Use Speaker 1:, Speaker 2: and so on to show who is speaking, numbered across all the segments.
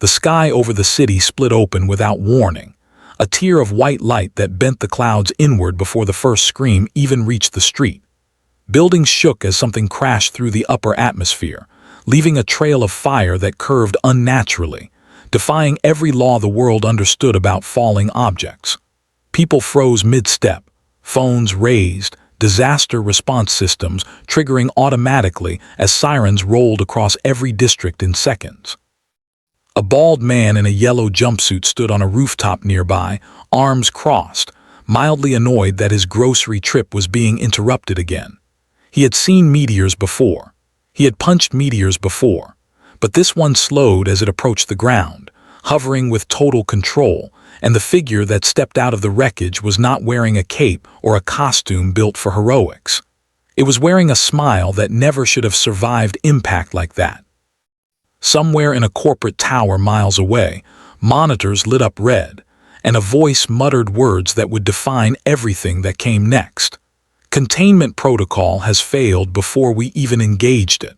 Speaker 1: The sky over the city split open without warning, a tear of white light that bent the clouds inward before the first scream even reached the street. Buildings shook as something crashed through the upper atmosphere, leaving a trail of fire that curved unnaturally, defying every law the world understood about falling objects. People froze mid-step, phones raised, disaster response systems triggering automatically as sirens rolled across every district in seconds. A bald man in a yellow jumpsuit stood on a rooftop nearby, arms crossed, mildly annoyed that his grocery trip was being interrupted again. He had seen meteors before. He had punched meteors before, but this one slowed as it approached the ground, hovering with total control, and the figure that stepped out of the wreckage was not wearing a cape or a costume built for heroics. It was wearing a smile that never should have survived impact like that. Somewhere in a corporate tower miles away, monitors lit up red, and a voice muttered words that would define everything that came next. Containment protocol has failed before we even engaged it.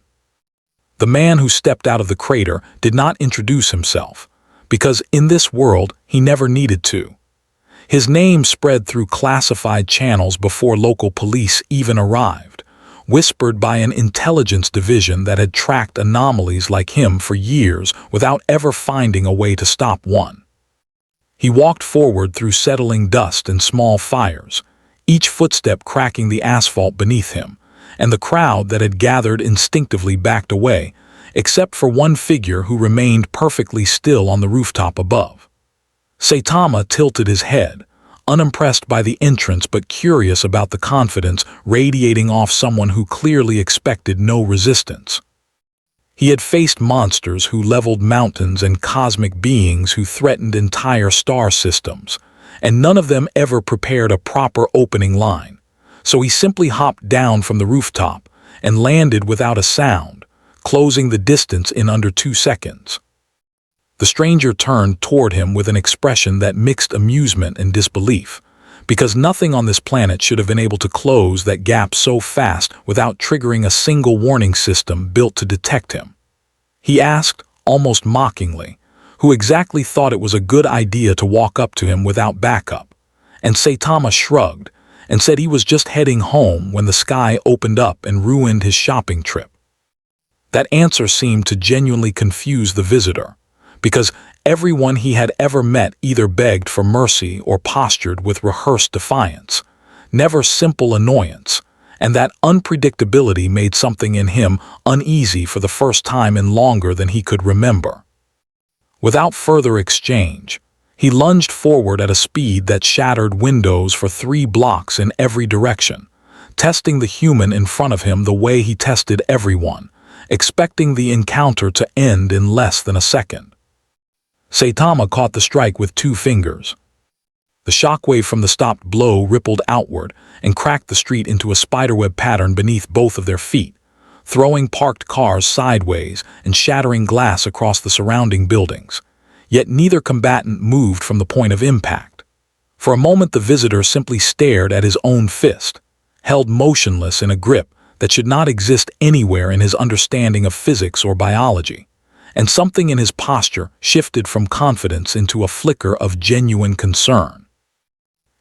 Speaker 1: The man who stepped out of the crater did not introduce himself, because in this world he never needed to. His name spread through classified channels before local police even arrived, whispered by an intelligence division that had tracked anomalies like him for years without ever finding a way to stop one. He walked forward through settling dust and small fires, each footstep cracking the asphalt beneath him, and the crowd that had gathered instinctively backed away, except for one figure who remained perfectly still on the rooftop above. Saitama tilted his head, unimpressed by the entrance but curious about the confidence radiating off someone who clearly expected no resistance. He had faced monsters who leveled mountains and cosmic beings who threatened entire star systems, and none of them ever prepared a proper opening line, so he simply hopped down from the rooftop and landed without a sound, closing the distance in under 2 seconds. The stranger turned toward him with an expression that mixed amusement and disbelief, because nothing on this planet should have been able to close that gap so fast without triggering a single warning system built to detect him. He asked, almost mockingly, who exactly thought it was a good idea to walk up to him without backup, and Saitama shrugged and said he was just heading home when the sky opened up and ruined his shopping trip. That answer seemed to genuinely confuse the visitor, because everyone he had ever met either begged for mercy or postured with rehearsed defiance, never simple annoyance, and that unpredictability made something in him uneasy for the first time in longer than he could remember. Without further exchange, he lunged forward at a speed that shattered windows for 3 blocks in every direction, testing the human in front of him the way he tested everyone, expecting the encounter to end in less than a second. Saitama caught the strike with 2 fingers. The shockwave from the stopped blow rippled outward and cracked the street into a spiderweb pattern beneath both of their feet, throwing parked cars sideways and shattering glass across the surrounding buildings. Yet neither combatant moved from the point of impact. For a moment the visitor simply stared at his own fist, held motionless in a grip that should not exist anywhere in his understanding of physics or biology, and something in his posture shifted from confidence into a flicker of genuine concern.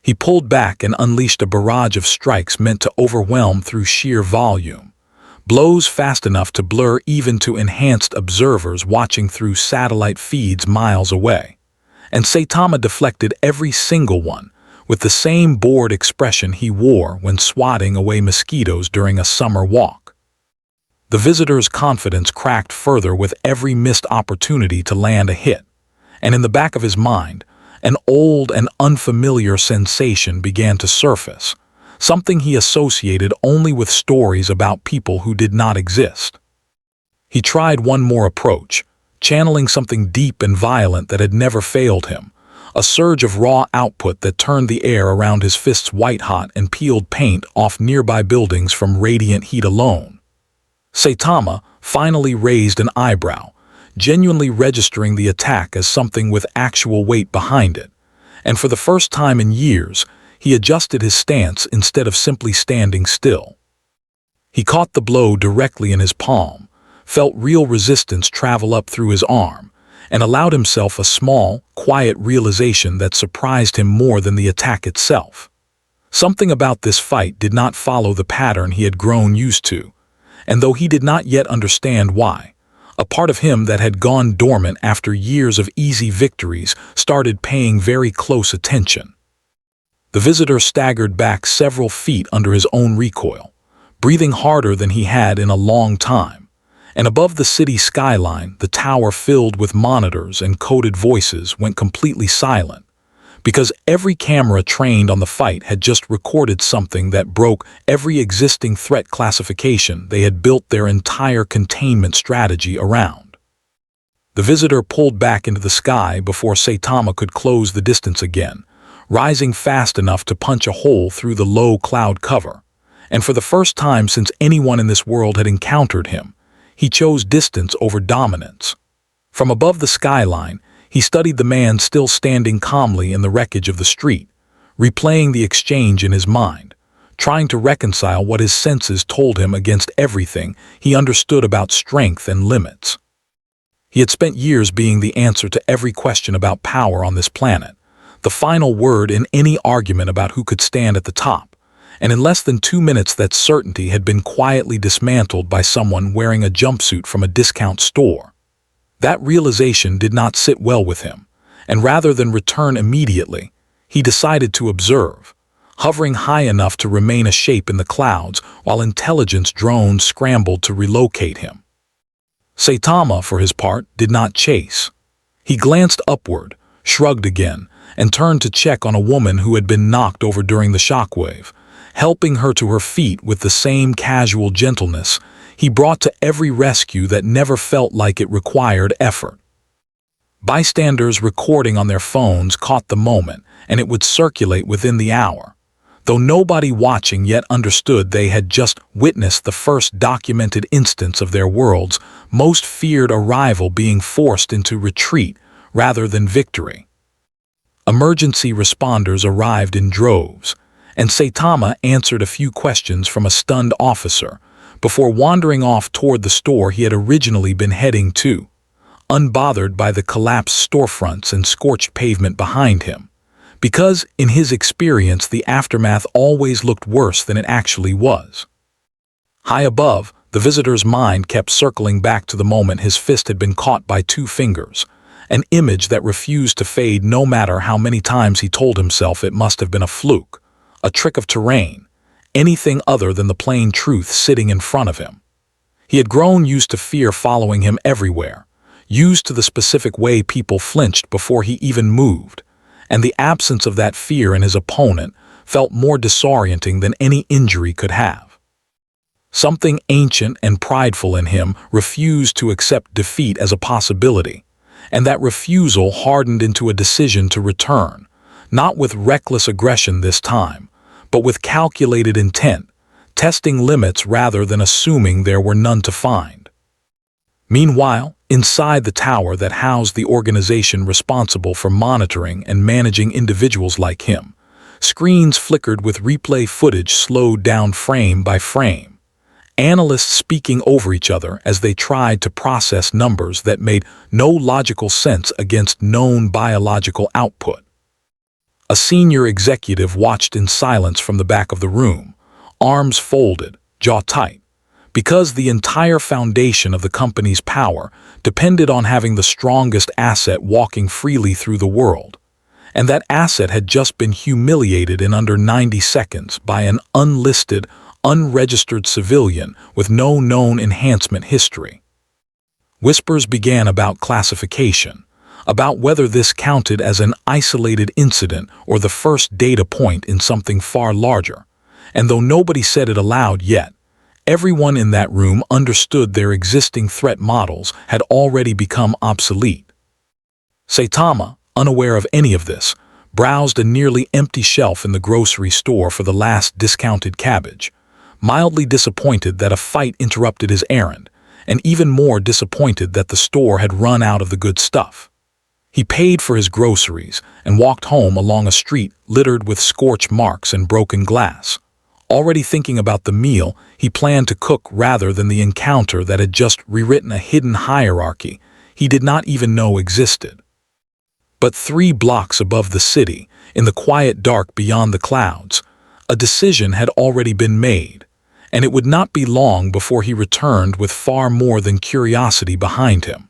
Speaker 1: He pulled back and unleashed a barrage of strikes meant to overwhelm through sheer volume, blows fast enough to blur even to enhanced observers watching through satellite feeds miles away, and Saitama deflected every single one with the same bored expression he wore when swatting away mosquitoes during a summer walk. The visitor's confidence cracked further with every missed opportunity to land a hit, and in the back of his mind, an old and unfamiliar sensation began to surface, something he associated only with stories about people who did not exist. He tried one more approach, channeling something deep and violent that had never failed him, a surge of raw output that turned the air around his fists white-hot and peeled paint off nearby buildings from radiant heat alone. Saitama finally raised an eyebrow, genuinely registering the attack as something with actual weight behind it, and for the first time in years, he adjusted his stance instead of simply standing still. He caught the blow directly in his palm, felt real resistance travel up through his arm, and allowed himself a small, quiet realization that surprised him more than the attack itself. Something about this fight did not follow the pattern he had grown used to, and though he did not yet understand why, a part of him that had gone dormant after years of easy victories started paying very close attention. The visitor staggered back several feet under his own recoil, breathing harder than he had in a long time, and above the city skyline, the tower filled with monitors and coded voices went completely silent, because every camera trained on the fight had just recorded something that broke every existing threat classification they had built their entire containment strategy around. The visitor pulled back into the sky before Saitama could close the distance again, rising fast enough to punch a hole through the low cloud cover, and for the first time since anyone in this world had encountered him, he chose distance over dominance. From above the skyline, he studied the man still standing calmly in the wreckage of the street, replaying the exchange in his mind, trying to reconcile what his senses told him against everything he understood about strength and limits. He had spent years being the answer to every question about power on this planet, the final word in any argument about who could stand at the top, and in less than 2 minutes that certainty had been quietly dismantled by someone wearing a jumpsuit from a discount store. That realization did not sit well with him, and rather than return immediately, he decided to observe, hovering high enough to remain a shape in the clouds while intelligence drones scrambled to relocate him. Saitama, for his part, did not chase. He glanced upward, shrugged again, and turned to check on a woman who had been knocked over during the shockwave, helping her to her feet with the same casual gentleness he brought to every rescue that never felt like it required effort. Bystanders recording on their phones caught the moment, and it would circulate within the hour, though nobody watching yet understood they had just witnessed the first documented instance of their world's most feared arrival being forced into retreat rather than victory. Emergency responders arrived in droves, and Saitama answered a few questions from a stunned officer before wandering off toward the store he had originally been heading to, unbothered by the collapsed storefronts and scorched pavement behind him, because, in his experience, the aftermath always looked worse than it actually was. High above, the visitor's mind kept circling back to the moment his fist had been caught by 2 fingers, an image that refused to fade no matter how many times he told himself it must have been a fluke, a trick of terrain, anything other than the plain truth sitting in front of him. He had grown used to fear following him everywhere, used to the specific way people flinched before he even moved, and the absence of that fear in his opponent felt more disorienting than any injury could have. Something ancient and prideful in him refused to accept defeat as a possibility, and that refusal hardened into a decision to return, not with reckless aggression this time, but with calculated intent, testing limits rather than assuming there were none to find. Meanwhile, inside the tower that housed the organization responsible for monitoring and managing individuals like him, screens flickered with replay footage slowed down frame by frame, analysts speaking over each other as they tried to process numbers that made no logical sense against known biological output. A senior executive watched in silence from the back of the room, arms folded, jaw tight, because the entire foundation of the company's power depended on having the strongest asset walking freely through the world, and that asset had just been humiliated in under 90 seconds by an unlisted, unregistered civilian with no known enhancement history. Whispers began about classification, about whether this counted as an isolated incident or the first data point in something far larger, and though nobody said it aloud yet, everyone in that room understood their existing threat models had already become obsolete. Saitama, unaware of any of this, browsed a nearly empty shelf in the grocery store for the last discounted cabbage, mildly disappointed that a fight interrupted his errand, and even more disappointed that the store had run out of the good stuff. He paid for his groceries and walked home along a street littered with scorch marks and broken glass, already thinking about the meal he planned to cook rather than the encounter that had just rewritten a hidden hierarchy he did not even know existed. But 3 blocks above the city, in the quiet dark beyond the clouds, a decision had already been made, and it would not be long before he returned with far more than curiosity behind him.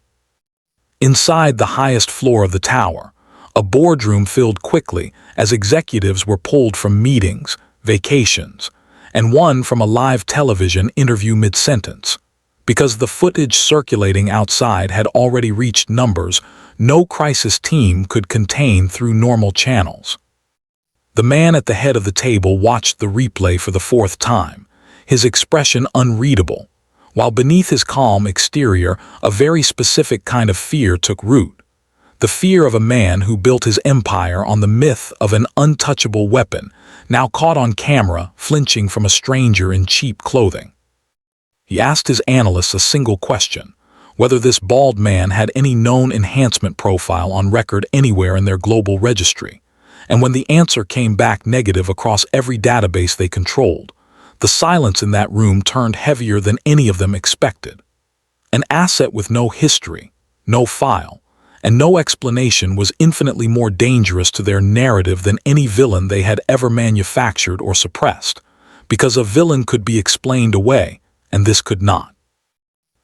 Speaker 1: Inside the highest floor of the tower, a boardroom filled quickly as executives were pulled from meetings, vacations, and one from a live television interview mid-sentence. Because the footage circulating outside had already reached numbers no crisis team could contain through normal channels. The man at the head of the table watched the replay for the 4th time, his expression unreadable, while beneath his calm exterior a very specific kind of fear took root. The fear of a man who built his empire on the myth of an untouchable weapon, now caught on camera flinching from a stranger in cheap clothing. He asked his analysts a single question: whether this bald man had any known enhancement profile on record anywhere in their global registry. And when the answer came back negative across every database they controlled, the silence in that room turned heavier than any of them expected. An asset with no history, no file, and no explanation was infinitely more dangerous to their narrative than any villain they had ever manufactured or suppressed, because a villain could be explained away, and this could not.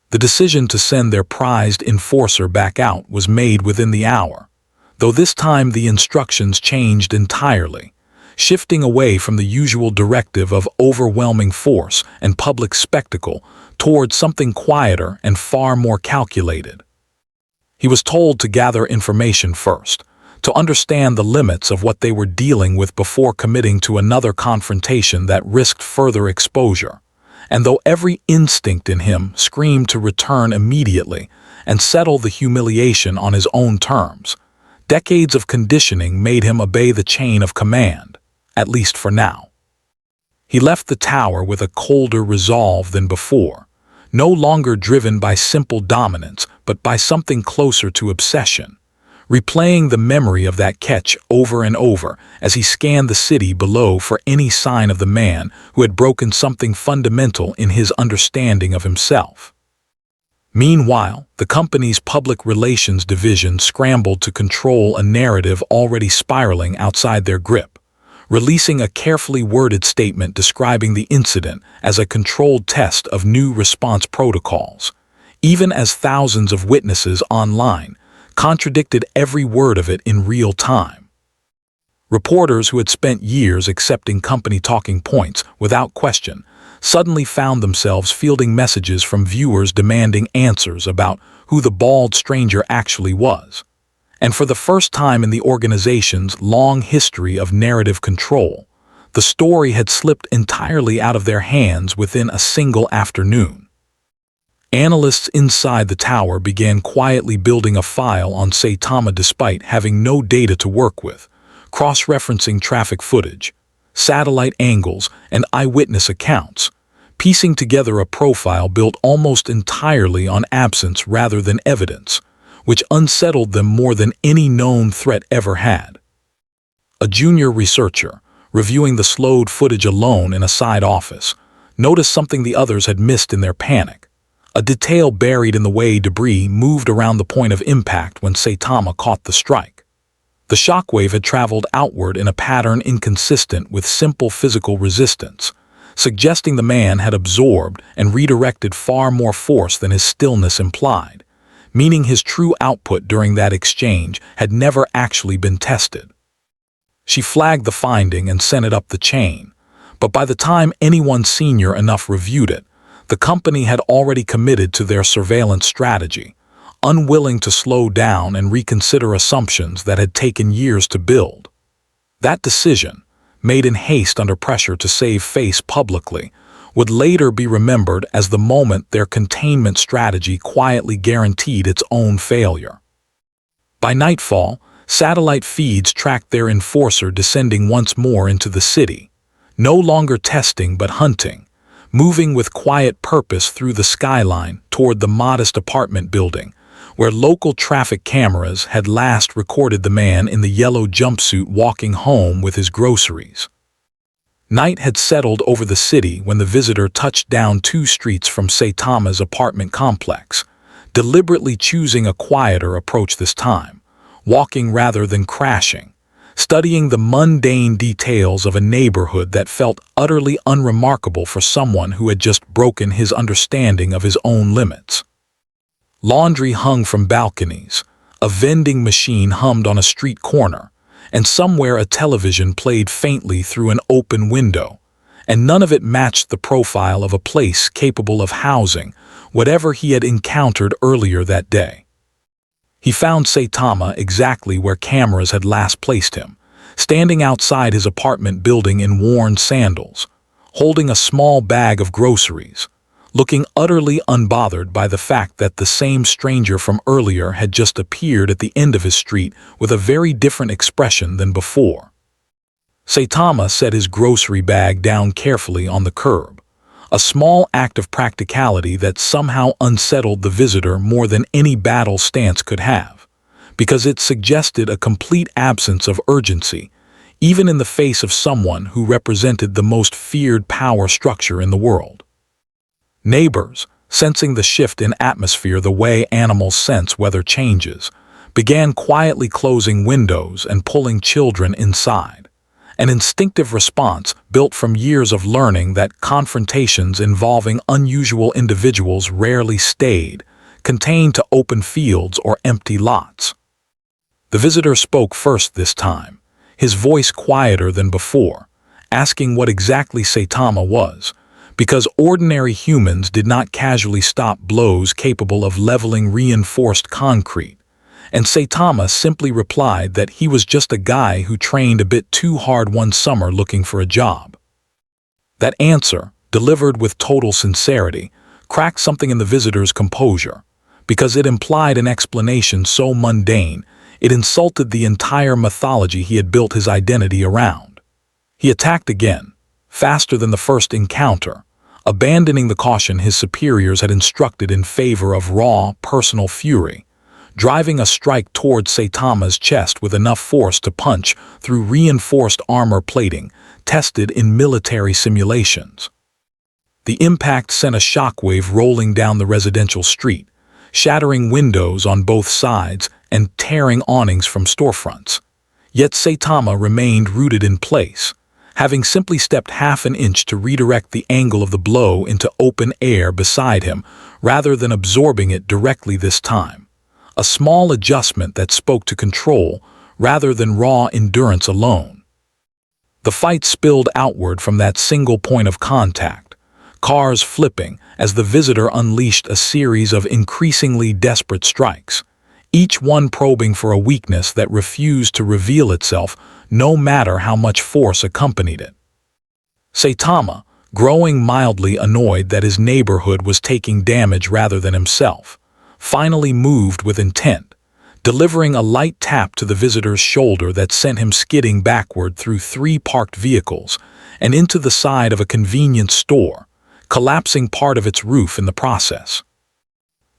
Speaker 1: The decision to send their prized enforcer back out was made within the hour, though this time the instructions changed entirely, shifting away from the usual directive of overwhelming force and public spectacle toward something quieter and far more calculated. He was told to gather information first, to understand the limits of what they were dealing with before committing to another confrontation that risked further exposure. And though every instinct in him screamed to return immediately and settle the humiliation on his own terms, decades of conditioning made him obey the chain of command, at least for now. He left the tower with a colder resolve than before, no longer driven by simple dominance but by something closer to obsession, replaying the memory of that catch over and over as he scanned the city below for any sign of the man who had broken something fundamental in his understanding of himself. Meanwhile, the company's public relations division scrambled to control a narrative already spiraling outside their grip, releasing a carefully worded statement describing the incident as a controlled test of new response protocols, even as thousands of witnesses online contradicted every word of it in real time. Reporters who had spent years accepting company talking points without question suddenly found themselves fielding messages from viewers demanding answers about who the bald stranger actually was. And for the first time in the organization's long history of narrative control, the story had slipped entirely out of their hands within a single afternoon. Analysts inside the tower began quietly building a file on Saitama despite having no data to work with, cross-referencing traffic footage, satellite angles, and eyewitness accounts, piecing together a profile built almost entirely on absence rather than evidence, which unsettled them more than any known threat ever had. A junior researcher, reviewing the slowed footage alone in a side office, noticed something the others had missed in their panic: a detail buried in the way debris moved around the point of impact when Saitama caught the strike. The shockwave had traveled outward in a pattern inconsistent with simple physical resistance, suggesting the man had absorbed and redirected far more force than his stillness implied, meaning his true output during that exchange had never actually been tested. She flagged the finding and sent it up the chain, but by the time anyone senior enough reviewed it, the company had already committed to their surveillance strategy, unwilling to slow down and reconsider assumptions that had taken years to build. That decision, made in haste under pressure to save face publicly, would later be remembered as the moment their containment strategy quietly guaranteed its own failure. By nightfall, satellite feeds tracked their enforcer descending once more into the city, no longer testing but hunting, moving with quiet purpose through the skyline toward the modest apartment building, where local traffic cameras had last recorded the man in the yellow jumpsuit walking home with his groceries. Night had settled over the city when the visitor touched down 2 streets from Saitama's apartment complex, deliberately choosing a quieter approach this time, walking rather than crashing, studying the mundane details of a neighborhood that felt utterly unremarkable for someone who had just broken his understanding of his own limits. Laundry hung from balconies, a vending machine hummed on a street corner, and somewhere a television played faintly through an open window, and none of it matched the profile of a place capable of housing whatever he had encountered earlier that day. He found Saitama exactly where cameras had last placed him, standing outside his apartment building in worn sandals, holding a small bag of groceries, looking utterly unbothered by the fact that the same stranger from earlier had just appeared at the end of his street with a very different expression than before. Saitama set his grocery bag down carefully on the curb, a small act of practicality that somehow unsettled the visitor more than any battle stance could have, because it suggested a complete absence of urgency, even in the face of someone who represented the most feared power structure in the world. Neighbors, sensing the shift in atmosphere the way animals sense weather changes, began quietly closing windows and pulling children inside, an instinctive response built from years of learning that confrontations involving unusual individuals rarely stayed contained to open fields or empty lots. The visitor spoke first this time, his voice quieter than before, asking what exactly Saitama was, because ordinary humans did not casually stop blows capable of leveling reinforced concrete, and Saitama simply replied that he was just a guy who trained a bit too hard one summer looking for a job. That answer, delivered with total sincerity, cracked something in the visitor's composure, because it implied an explanation so mundane it insulted the entire mythology he had built his identity around. He attacked again, faster than the first encounter, abandoning the caution his superiors had instructed in favor of raw, personal fury, driving a strike towards Saitama's chest with enough force to punch through reinforced armor plating tested in military simulations. The impact sent a shockwave rolling down the residential street, shattering windows on both sides and tearing awnings from storefronts. Yet Saitama remained rooted in place, having simply stepped half an inch to redirect the angle of the blow into open air beside him rather than absorbing it directly this time. A small adjustment that spoke to control rather than raw endurance alone. The fight spilled outward from that single point of contact, cars flipping as the visitor unleashed a series of increasingly desperate strikes, each one probing for a weakness that refused to reveal itself no matter how much force accompanied it. Saitama, growing mildly annoyed that his neighborhood was taking damage rather than himself, finally moved with intent, delivering a light tap to the visitor's shoulder that sent him skidding backward through 3 parked vehicles and into the side of a convenience store, collapsing part of its roof in the process.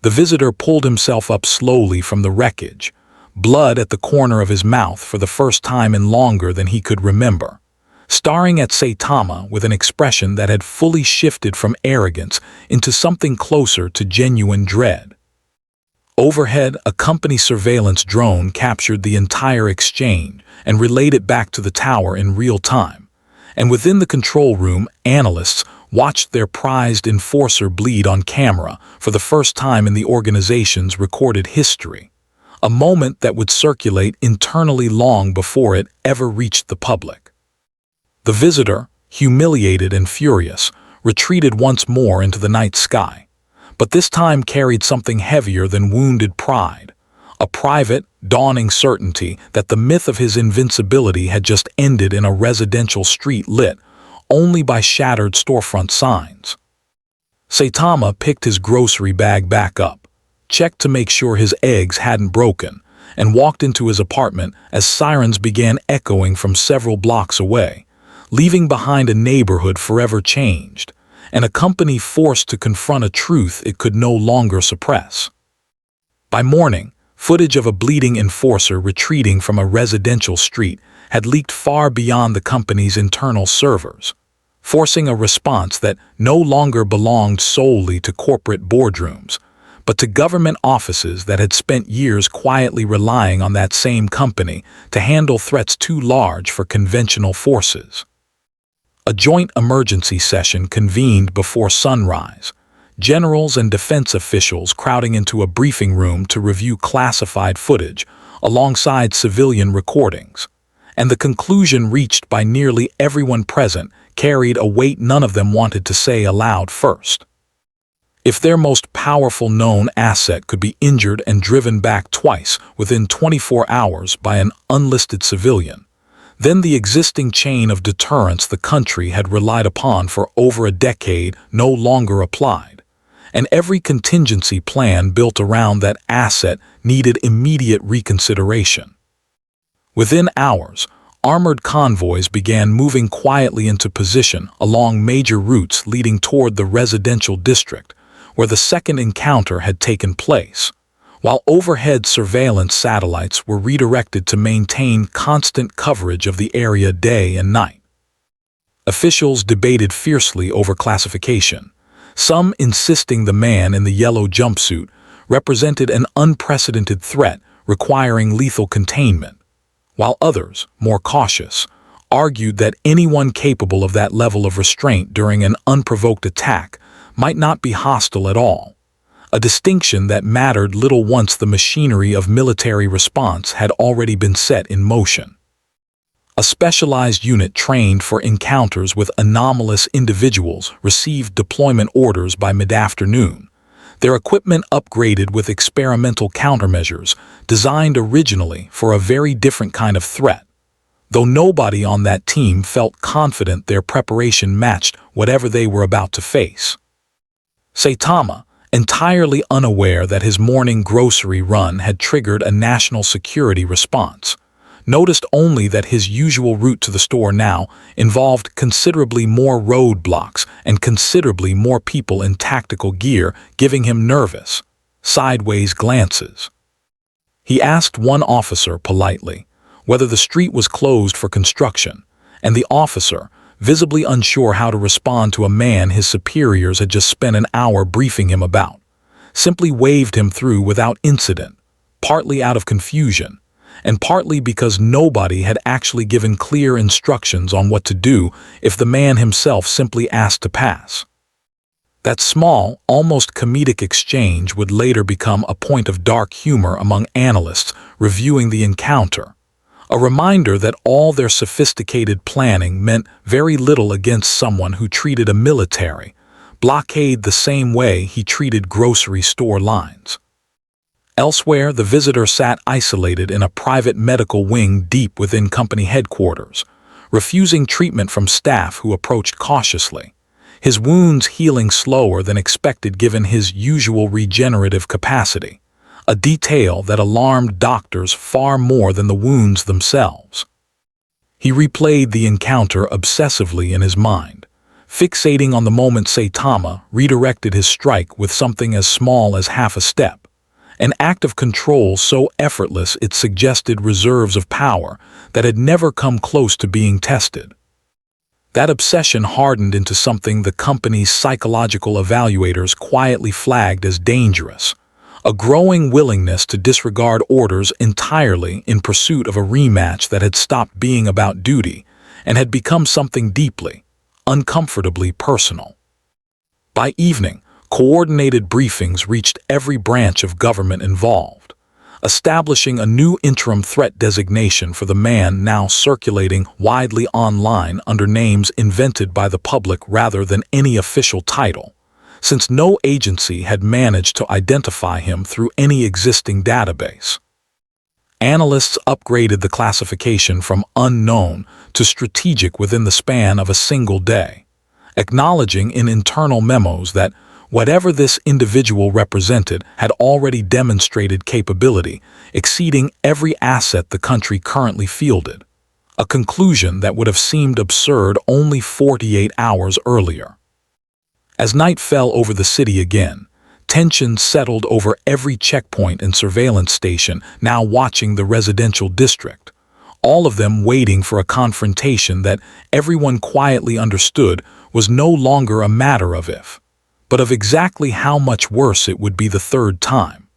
Speaker 1: The visitor pulled himself up slowly from the wreckage, blood at the corner of his mouth for the first time in longer than he could remember, staring at Saitama with an expression that had fully shifted from arrogance into something closer to genuine dread. Overhead, a company surveillance drone captured the entire exchange and relayed it back to the tower in real time, and within the control room, analysts watched their prized enforcer bleed on camera for the first time in the organization's recorded history, a moment that would circulate internally long before it ever reached the public. The visitor, humiliated and furious, retreated once more into the night sky, but this time carried something heavier than wounded pride, a private, dawning certainty that the myth of his invincibility had just ended in a residential street lit only by shattered storefront signs. Saitama picked his grocery bag back up, checked to make sure his eggs hadn't broken, and walked into his apartment as sirens began echoing from several blocks away, leaving behind a neighborhood forever changed, and a company forced to confront a truth it could no longer suppress. By morning, footage of a bleeding enforcer retreating from a residential street had leaked far beyond the company's internal servers, forcing a response that no longer belonged solely to corporate boardrooms, but to government offices that had spent years quietly relying on that same company to handle threats too large for conventional forces. A joint emergency session convened before sunrise, generals and defense officials crowding into a briefing room to review classified footage alongside civilian recordings, and the conclusion reached by nearly everyone present carried a weight none of them wanted to say aloud first. If their most powerful known asset could be injured and driven back twice within 24 hours by an unlisted civilian, then the existing chain of deterrence the country had relied upon for over a decade no longer applied, and every contingency plan built around that asset needed immediate reconsideration. Within hours, armored convoys began moving quietly into position along major routes leading toward the residential district, where the second encounter had taken place, while overhead surveillance satellites were redirected to maintain constant coverage of the area day and night. Officials debated fiercely over classification, some insisting the man in the yellow jumpsuit represented an unprecedented threat requiring lethal containment, while others, more cautious, argued that anyone capable of that level of restraint during an unprovoked attack might not be hostile at all, a distinction that mattered little once the machinery of military response had already been set in motion. A specialized unit trained for encounters with anomalous individuals received deployment orders by mid-afternoon, their equipment upgraded with experimental countermeasures designed originally for a very different kind of threat, though nobody on that team felt confident their preparation matched whatever they were about to face. Saitama, entirely unaware that his morning grocery run had triggered a national security response, noticed only that his usual route to the store now involved considerably more roadblocks and considerably more people in tactical gear giving him nervous, sideways glances. He asked one officer politely whether the street was closed for construction, and the officer, visibly unsure how to respond to a man his superiors had just spent an hour briefing him about, simply waved him through without incident, partly out of confusion, and partly because nobody had actually given clear instructions on what to do if the man himself simply asked to pass. That small, almost comedic exchange would later become a point of dark humor among analysts reviewing the encounter, a reminder that all their sophisticated planning meant very little against someone who treated a military blockade the same way he treated grocery store lines. Elsewhere, the visitor sat isolated in a private medical wing deep within company headquarters, refusing treatment from staff who approached cautiously, his wounds healing slower than expected given his usual regenerative capacity, a detail that alarmed doctors far more than the wounds themselves. He replayed the encounter obsessively in his mind, fixating on the moment Saitama redirected his strike with something as small as half a step, an act of control so effortless it suggested reserves of power that had never come close to being tested. That obsession hardened into something the company's psychological evaluators quietly flagged as dangerous, a growing willingness to disregard orders entirely in pursuit of a rematch that had stopped being about duty and had become something deeply, uncomfortably personal. By evening, coordinated briefings reached every branch of government involved, establishing a new interim threat designation for the man now circulating widely online under names invented by the public rather than any official title, since no agency had managed to identify him through any existing database. Analysts upgraded the classification from unknown to strategic within the span of a single day, acknowledging in internal memos that whatever this individual represented had already demonstrated capability exceeding every asset the country currently fielded, a conclusion that would have seemed absurd only 48 hours earlier. As night fell over the city again, tensions settled over every checkpoint and surveillance station now watching the residential district, all of them waiting for a confrontation that everyone quietly understood was no longer a matter of if, but of exactly how much worse it would be the third time.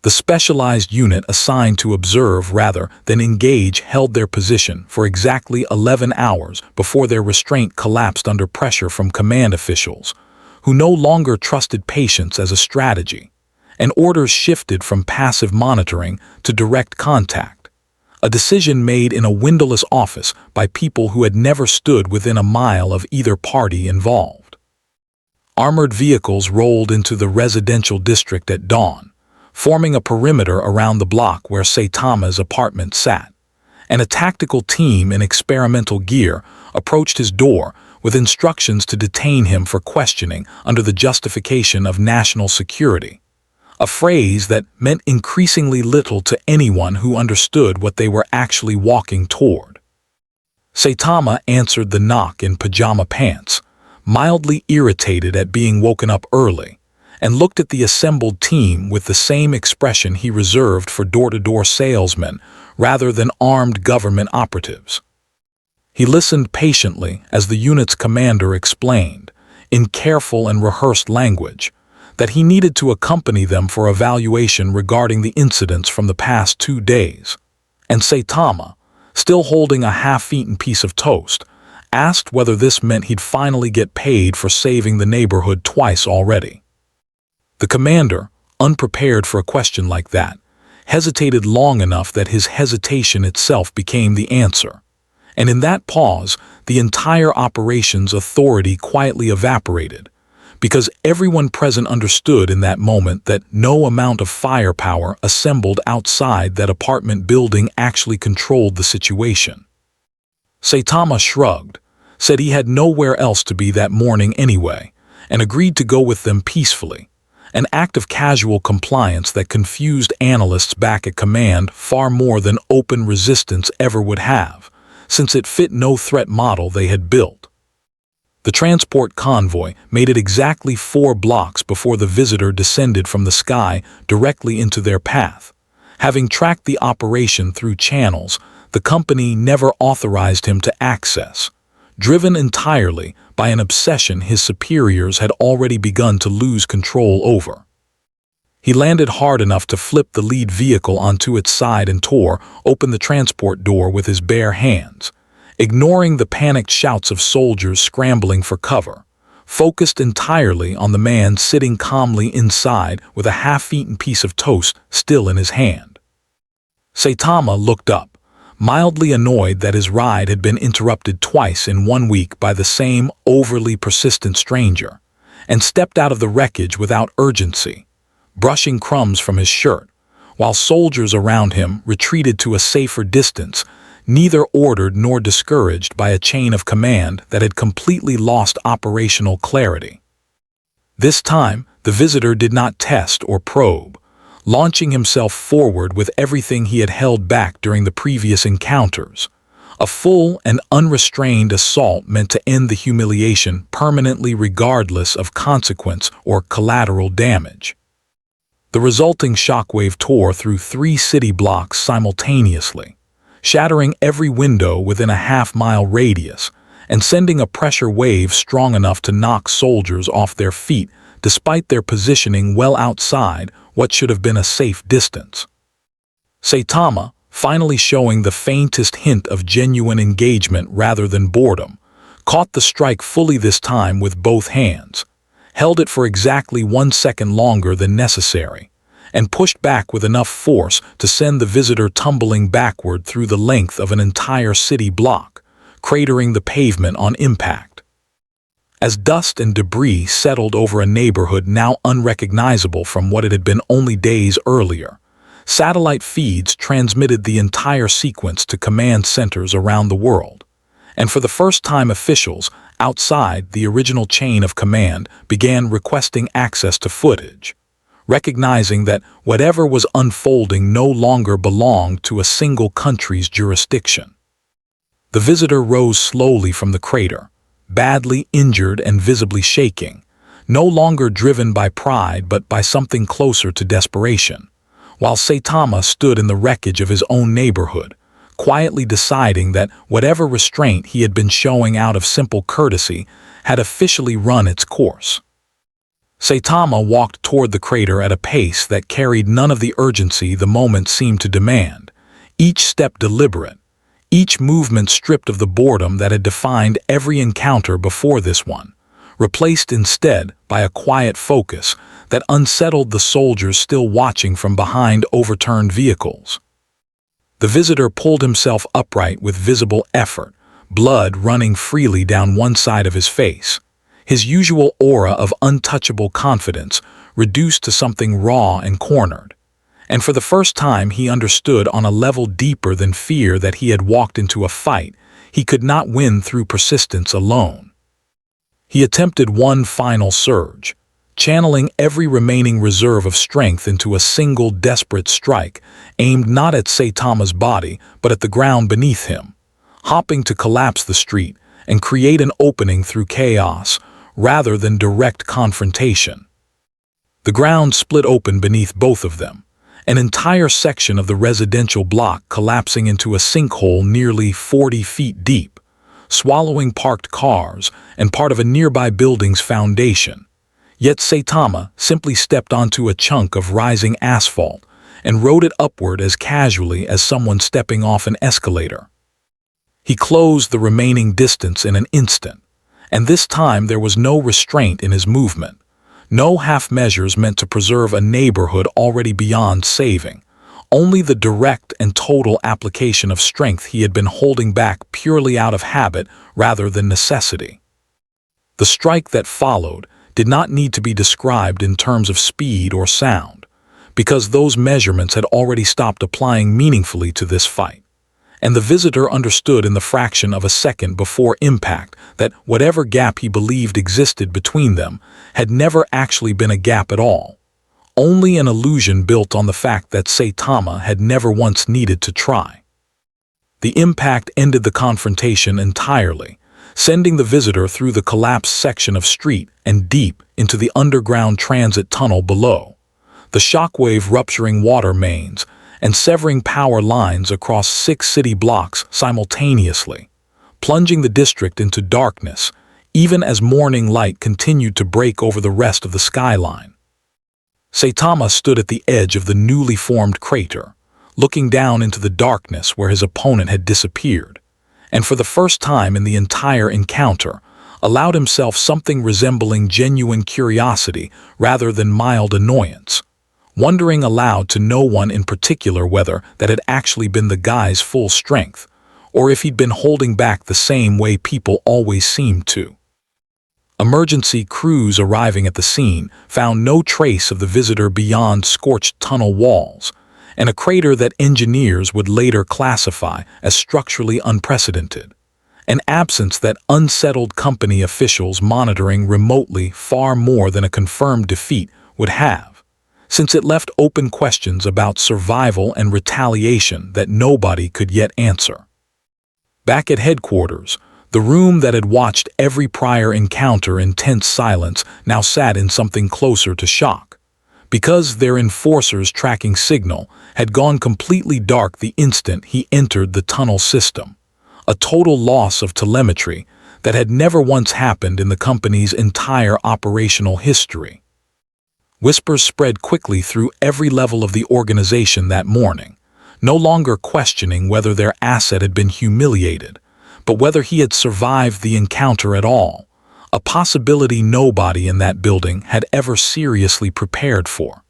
Speaker 1: The specialized unit assigned to observe rather than engage held their position for exactly 11 hours before their restraint collapsed under pressure from command officials, who no longer trusted patience as a strategy, and orders shifted from passive monitoring to direct contact, a decision made in a windowless office by people who had never stood within a mile of either party involved. Armored vehicles rolled into the residential district at dawn, forming a perimeter around the block where Saitama's apartment sat, and a tactical team in experimental gear approached his door with instructions to detain him for questioning under the justification of national security, a phrase that meant increasingly little to anyone who understood what they were actually walking toward. Saitama answered the knock in pajama pants, mildly irritated at being woken up early, and looked at the assembled team with the same expression he reserved for door-to-door salesmen rather than armed government operatives. He listened patiently as the unit's commander explained, in careful and rehearsed language, that he needed to accompany them for evaluation regarding the incidents from the past 2 days, and Saitama, still holding a half-eaten piece of toast, asked whether this meant he'd finally get paid for saving the neighborhood twice already. The commander, unprepared for a question like that, hesitated long enough that his hesitation itself became the answer, and in that pause, the entire operation's authority quietly evaporated, because everyone present understood in that moment that no amount of firepower assembled outside that apartment building actually controlled the situation. Saitama shrugged, said he had nowhere else to be that morning anyway, and agreed to go with them peacefully, an act of casual compliance that confused analysts back at command far more than open resistance ever would have, since it fit no threat model they had built. The transport convoy made it exactly 4 blocks before the visitor descended from the sky directly into their path. Having tracked the operation through channels the company never authorized him to access, driven entirely by an obsession his superiors had already begun to lose control over. He landed hard enough to flip the lead vehicle onto its side and tore open the transport door with his bare hands, ignoring the panicked shouts of soldiers scrambling for cover, focused entirely on the man sitting calmly inside with a half-eaten piece of toast still in his hand. Saitama looked up, mildly annoyed that his ride had been interrupted twice in 1 week by the same overly persistent stranger, and stepped out of the wreckage without urgency, brushing crumbs from his shirt, while soldiers around him retreated to a safer distance, neither ordered nor discouraged by a chain of command that had completely lost operational clarity. This time, the visitor did not test or probe, launching himself forward with everything he had held back during the previous encounters, a full and unrestrained assault meant to end the humiliation permanently regardless of consequence or collateral damage. The resulting shockwave tore through 3 city blocks simultaneously, shattering every window within a half-mile radius and sending a pressure wave strong enough to knock soldiers off their feet despite their positioning well outside what should have been a safe distance. Saitama, finally showing the faintest hint of genuine engagement rather than boredom, caught the strike fully this time with both hands, held it for exactly 1 second longer than necessary, and pushed back with enough force to send the visitor tumbling backward through the length of an entire city block, cratering the pavement on impact. As dust and debris settled over a neighborhood now unrecognizable from what it had been only days earlier, satellite feeds transmitted the entire sequence to command centers around the world, and for the first time officials outside the original chain of command began requesting access to footage, recognizing that whatever was unfolding no longer belonged to a single country's jurisdiction. The visitor rose slowly from the crater, badly injured and visibly shaking, no longer driven by pride but by something closer to desperation, while Saitama stood in the wreckage of his own neighborhood, quietly deciding that whatever restraint he had been showing out of simple courtesy had officially run its course. Saitama walked toward the crater at a pace that carried none of the urgency the moment seemed to demand, each step deliberate, each movement stripped of the boredom that had defined every encounter before this one, replaced instead by a quiet focus that unsettled the soldiers still watching from behind overturned vehicles. The visitor pulled himself upright with visible effort, blood running freely down one side of his face, his usual aura of untouchable confidence reduced to something raw and cornered. And for the first time he understood on a level deeper than fear that he had walked into a fight he could not win through persistence alone. He attempted one final surge, channeling every remaining reserve of strength into a single desperate strike, aimed not at Saitama's body but at the ground beneath him, hopping to collapse the street and create an opening through chaos rather than direct confrontation. The ground split open beneath both of them, an entire section of the residential block collapsing into a sinkhole nearly 40 feet deep, swallowing parked cars and part of a nearby building's foundation. Yet Saitama simply stepped onto a chunk of rising asphalt and rode it upward as casually as someone stepping off an escalator. He closed the remaining distance in an instant, and this time there was no restraint in his movement, no half measures meant to preserve a neighborhood already beyond saving, only the direct and total application of strength he had been holding back purely out of habit rather than necessity. The strike that followed did not need to be described in terms of speed or sound, because those measurements had already stopped applying meaningfully to this fight. And the visitor understood in the fraction of a second before impact that whatever gap he believed existed between them had never actually been a gap at all, only an illusion built on the fact that Saitama had never once needed to try. The impact ended the confrontation entirely, sending the visitor through the collapsed section of street and deep into the underground transit tunnel below, the shockwave rupturing water mains and severing power lines across 6 city blocks simultaneously, plunging the district into darkness, even as morning light continued to break over the rest of the skyline. Saitama stood at the edge of the newly formed crater, looking down into the darkness where his opponent had disappeared, and for the first time in the entire encounter, allowed himself something resembling genuine curiosity rather than mild annoyance, wondering aloud to no one in particular whether that had actually been the guy's full strength, or if he'd been holding back the same way people always seemed to. Emergency crews arriving at the scene found no trace of the visitor beyond scorched tunnel walls, and a crater that engineers would later classify as structurally unprecedented, an absence that unsettled company officials monitoring remotely far more than a confirmed defeat would have, since it left open questions about survival and retaliation that nobody could yet answer. Back at headquarters, the room that had watched every prior encounter in tense silence now sat in something closer to shock, because their enforcer's tracking signal had gone completely dark the instant he entered the tunnel system, a total loss of telemetry that had never once happened in the company's entire operational history. Whispers spread quickly through every level of the organization that morning, no longer questioning whether their asset had been humiliated, but whether he had survived the encounter at all, a possibility nobody in that building had ever seriously prepared for.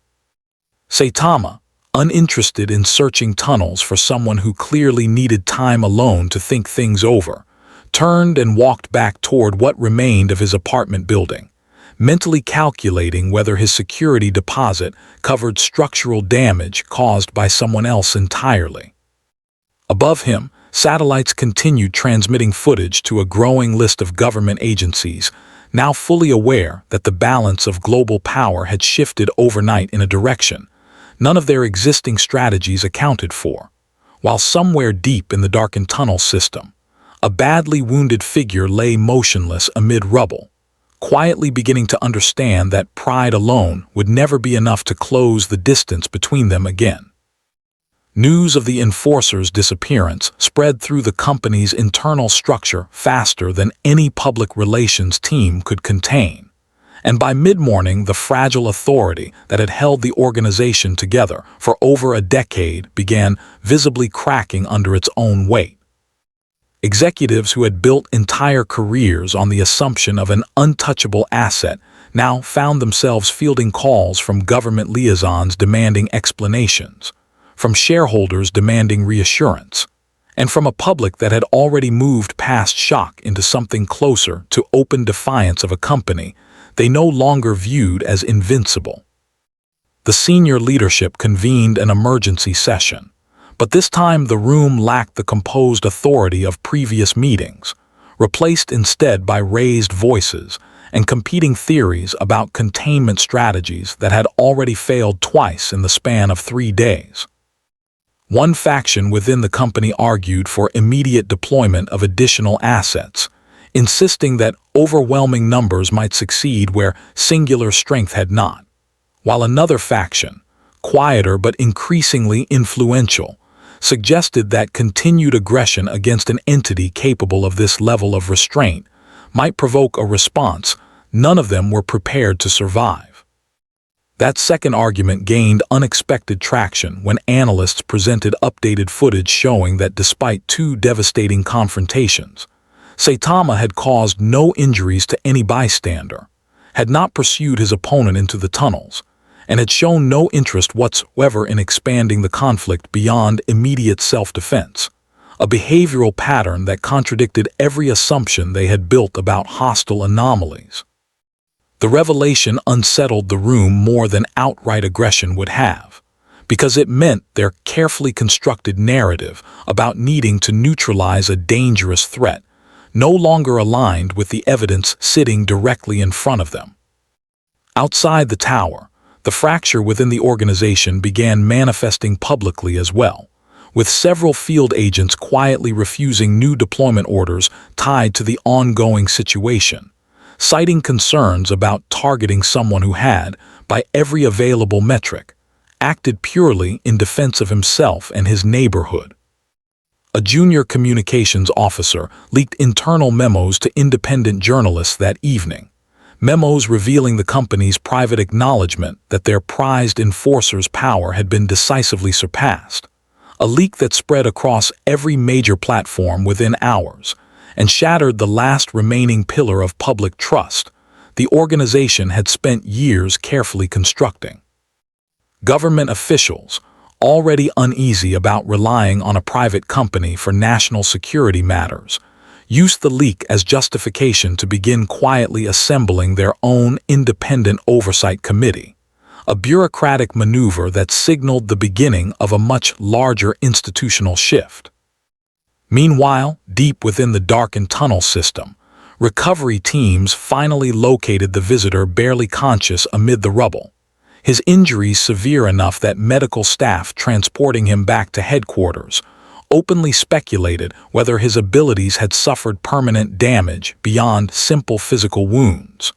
Speaker 1: Saitama, uninterested in searching tunnels for someone who clearly needed time alone to think things over, turned and walked back toward what remained of his apartment building, mentally calculating whether his security deposit covered structural damage caused by someone else entirely. Above him, satellites continued transmitting footage to a growing list of government agencies, now fully aware that the balance of global power had shifted overnight in a direction none of their existing strategies accounted for, while somewhere deep in the darkened tunnel system, a badly wounded figure lay motionless amid rubble, quietly beginning to understand that pride alone would never be enough to close the distance between them again. News of the enforcer's disappearance spread through the company's internal structure faster than any public relations team could contain, And by mid-morning, the fragile authority that had held the organization together for over a decade began visibly cracking under its own weight. Executives who had built entire careers on the assumption of an untouchable asset now found themselves fielding calls from government liaisons demanding explanations, from shareholders demanding reassurance, and from a public that had already moved past shock into something closer to open defiance of a company they no longer viewed as invincible. The senior leadership convened an emergency session, but this time the room lacked the composed authority of previous meetings, replaced instead by raised voices and competing theories about containment strategies that had already failed twice in the span of 3 days. One faction within the company argued for immediate deployment of additional assets, insisting that overwhelming numbers might succeed where singular strength had not, while another faction, quieter but increasingly influential, suggested that continued aggression against an entity capable of this level of restraint might provoke a response none of them were prepared to survive. That second argument gained unexpected traction when analysts presented updated footage showing that despite 2 devastating confrontations, Saitama had caused no injuries to any bystander, had not pursued his opponent into the tunnels, and had shown no interest whatsoever in expanding the conflict beyond immediate self-defense, a behavioral pattern that contradicted every assumption they had built about hostile anomalies. The revelation unsettled the room more than outright aggression would have, because it meant their carefully constructed narrative about needing to neutralize a dangerous threat no longer aligned with the evidence sitting directly in front of them. Outside the tower, the fracture within the organization began manifesting publicly as well, with several field agents quietly refusing new deployment orders tied to the ongoing situation, citing concerns about targeting someone who had, by every available metric, acted purely in defense of himself and his neighborhood. A junior communications officer leaked internal memos to independent journalists that evening, memos revealing the company's private acknowledgement that their prized enforcer's power had been decisively surpassed, a leak that spread across every major platform within hours and shattered the last remaining pillar of public trust the organization had spent years carefully constructing. Government officials, already uneasy about relying on a private company for national security matters, used the leak as justification to begin quietly assembling their own independent oversight committee, a bureaucratic maneuver that signaled the beginning of a much larger institutional shift. Meanwhile, deep within the darkened tunnel system, recovery teams finally located the visitor barely conscious amid the rubble, his injuries severe enough that medical staff transporting him back to headquarters openly speculated whether his abilities had suffered permanent damage beyond simple physical wounds.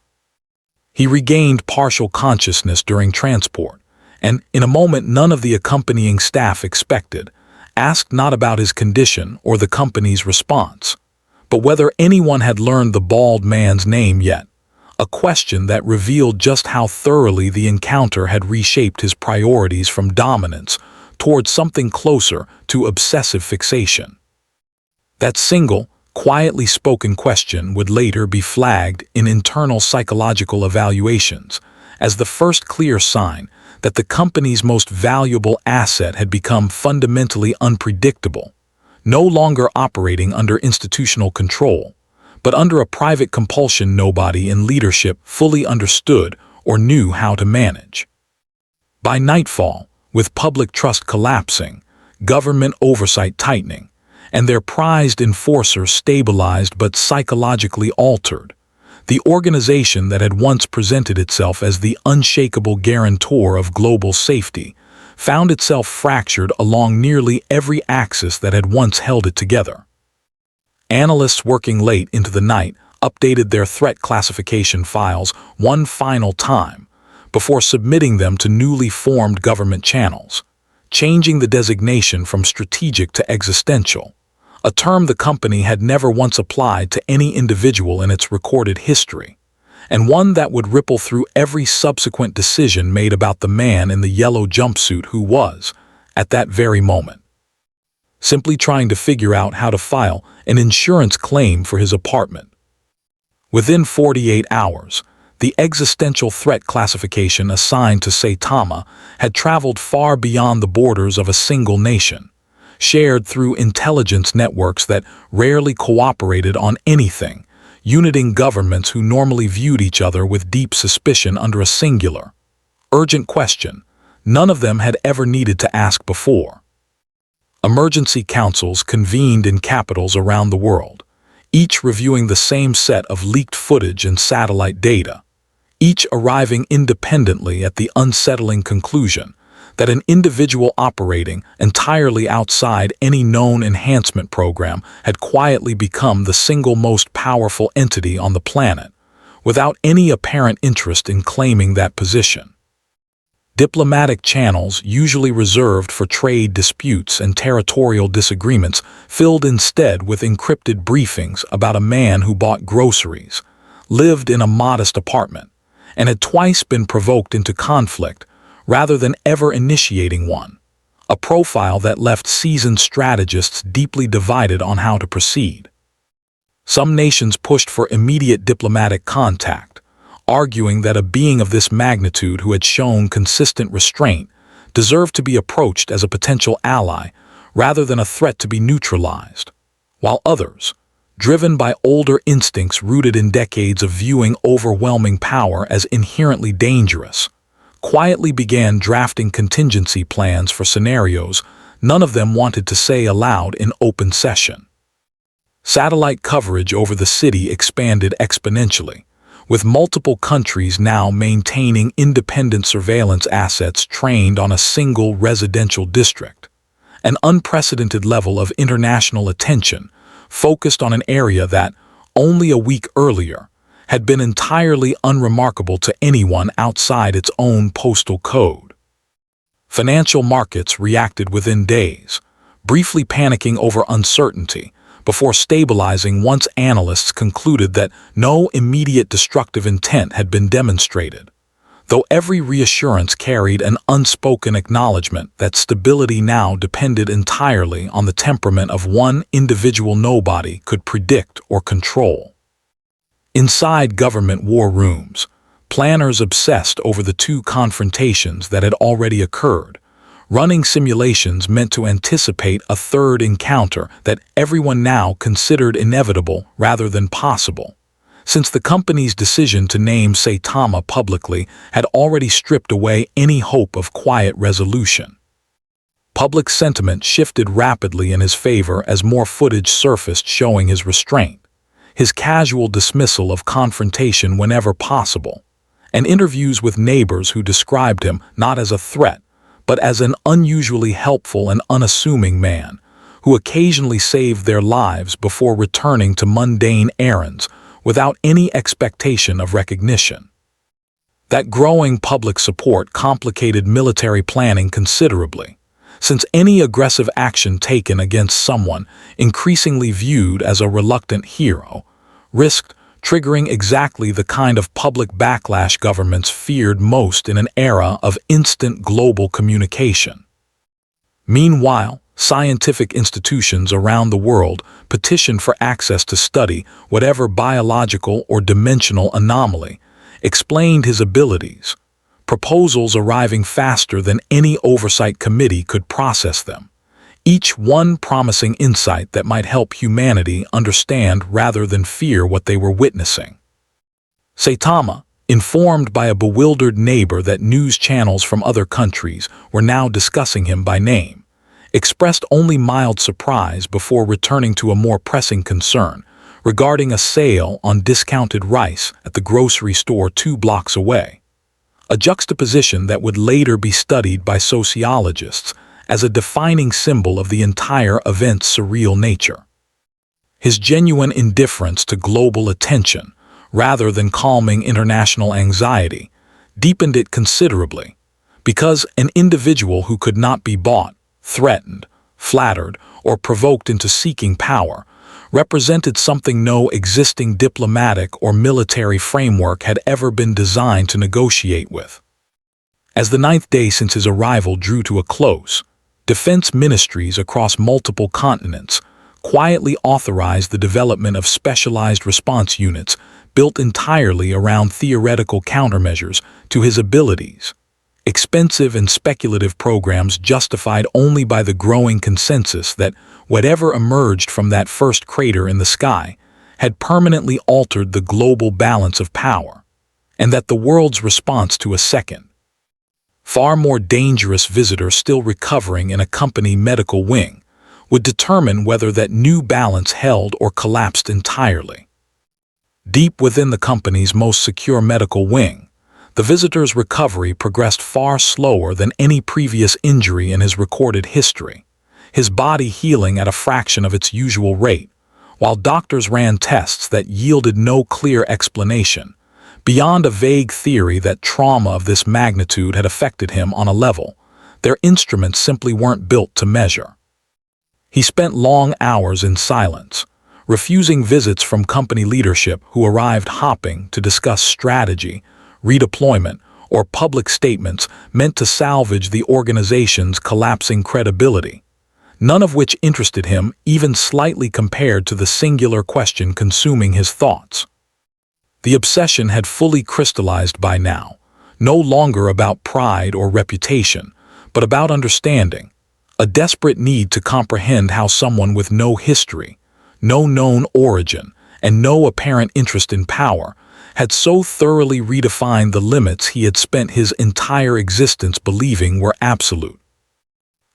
Speaker 1: He regained partial consciousness during transport, and, in a moment none of the accompanying staff expected, asked not about his condition or the company's response, but whether anyone had learned the bald man's name yet, a question that revealed just how thoroughly the encounter had reshaped his priorities from dominance towards something closer to obsessive fixation. That single, quietly spoken question would later be flagged in internal psychological evaluations as the first clear sign that the company's most valuable asset had become fundamentally unpredictable, no longer operating under institutional control, but under a private compulsion nobody in leadership fully understood or knew how to manage. By nightfall, with public trust collapsing, government oversight tightening, and their prized enforcer stabilized but psychologically altered, the organization that had once presented itself as the unshakable guarantor of global safety found itself fractured along nearly every axis that had once held it together. Analysts working late into the night updated their threat classification files one final time before submitting them to newly formed government channels, changing the designation from strategic to existential, a term the company had never once applied to any individual in its recorded history, and one that would ripple through every subsequent decision made about the man in the yellow jumpsuit who was, at that very moment, simply trying to figure out how to file an insurance claim for his apartment. Within 48 hours, the existential threat classification assigned to Saitama had traveled far beyond the borders of a single nation, shared through intelligence networks that rarely cooperated on anything, uniting governments who normally viewed each other with deep suspicion under a singular, urgent question none of them had ever needed to ask before. Emergency councils convened in capitals around the world, each reviewing the same set of leaked footage and satellite data, each arriving independently at the unsettling conclusion that an individual operating entirely outside any known enhancement program had quietly become the single most powerful entity on the planet, without any apparent interest in claiming that position. Diplomatic channels, usually reserved for trade disputes and territorial disagreements, filled instead with encrypted briefings about a man who bought groceries, lived in a modest apartment, and had twice been provoked into conflict rather than ever initiating one, a profile that left seasoned strategists deeply divided on how to proceed. Some nations pushed for immediate diplomatic contact, arguing that a being of this magnitude who had shown consistent restraint deserved to be approached as a potential ally rather than a threat to be neutralized, while others, driven by older instincts rooted in decades of viewing overwhelming power as inherently dangerous, quietly began drafting contingency plans for scenarios none of them wanted to say aloud in open session. Satellite coverage over the city expanded exponentially, with multiple countries now maintaining independent surveillance assets trained on a single residential district. An unprecedented level of international attention focused on an area that, only a week earlier, had been entirely unremarkable to anyone outside its own postal code. Financial markets reacted within days, briefly panicking over uncertainty, before stabilizing once analysts concluded that no immediate destructive intent had been demonstrated, though every reassurance carried an unspoken acknowledgement that stability now depended entirely on the temperament of one individual nobody could predict or control. Inside government war rooms, planners obsessed over the two confrontations that had already occurred, running simulations meant to anticipate a third encounter that everyone now considered inevitable rather than possible, since the company's decision to name Saitama publicly had already stripped away any hope of quiet resolution. Public sentiment shifted rapidly in his favor as more footage surfaced showing his restraint, his casual dismissal of confrontation whenever possible, and interviews with neighbors who described him not as a threat, but as an unusually helpful and unassuming man, who occasionally saved their lives before returning to mundane errands without any expectation of recognition. That growing public support complicated military planning considerably, since any aggressive action taken against someone increasingly viewed as a reluctant hero risked triggering exactly the kind of public backlash governments feared most in an era of instant global communication. Meanwhile, scientific institutions around the world petitioned for access to study whatever biological or dimensional anomaly explained his abilities, proposals arriving faster than any oversight committee could process them, each one promising insight that might help humanity understand rather than fear what they were witnessing. Saitama, informed by a bewildered neighbor that news channels from other countries were now discussing him by name, expressed only mild surprise before returning to a more pressing concern regarding a sale on discounted rice at the grocery store 2 blocks away, a juxtaposition that would later be studied by sociologists as a defining symbol of the entire event's surreal nature. His genuine indifference to global attention, rather than calming international anxiety, deepened it considerably, because an individual who could not be bought, threatened, flattered, or provoked into seeking power represented something no existing diplomatic or military framework had ever been designed to negotiate with. As the 9th day since his arrival drew to a close, defense ministries across multiple continents quietly authorized the development of specialized response units built entirely around theoretical countermeasures to his abilities. Expensive and speculative programs justified only by the growing consensus that whatever emerged from that first crater in the sky had permanently altered the global balance of power, and that the world's response to a second, far more dangerous visitor still recovering in a company medical wing would determine whether that new balance held or collapsed entirely. Deep within the company's most secure medical wing, the visitor's recovery progressed far slower than any previous injury in his recorded history, his body healing at a fraction of its usual rate, while doctors ran tests that yielded no clear explanation, beyond a vague theory that trauma of this magnitude had affected him on a level their instruments simply weren't built to measure. He spent long hours in silence, refusing visits from company leadership who arrived hopping to discuss strategy, redeployment, or public statements meant to salvage the organization's collapsing credibility, none of which interested him even slightly compared to the singular question consuming his thoughts. The obsession had fully crystallized by now, no longer about pride or reputation, but about understanding, a desperate need to comprehend how someone with no history, no known origin, and no apparent interest in power had so thoroughly redefined the limits he had spent his entire existence believing were absolute.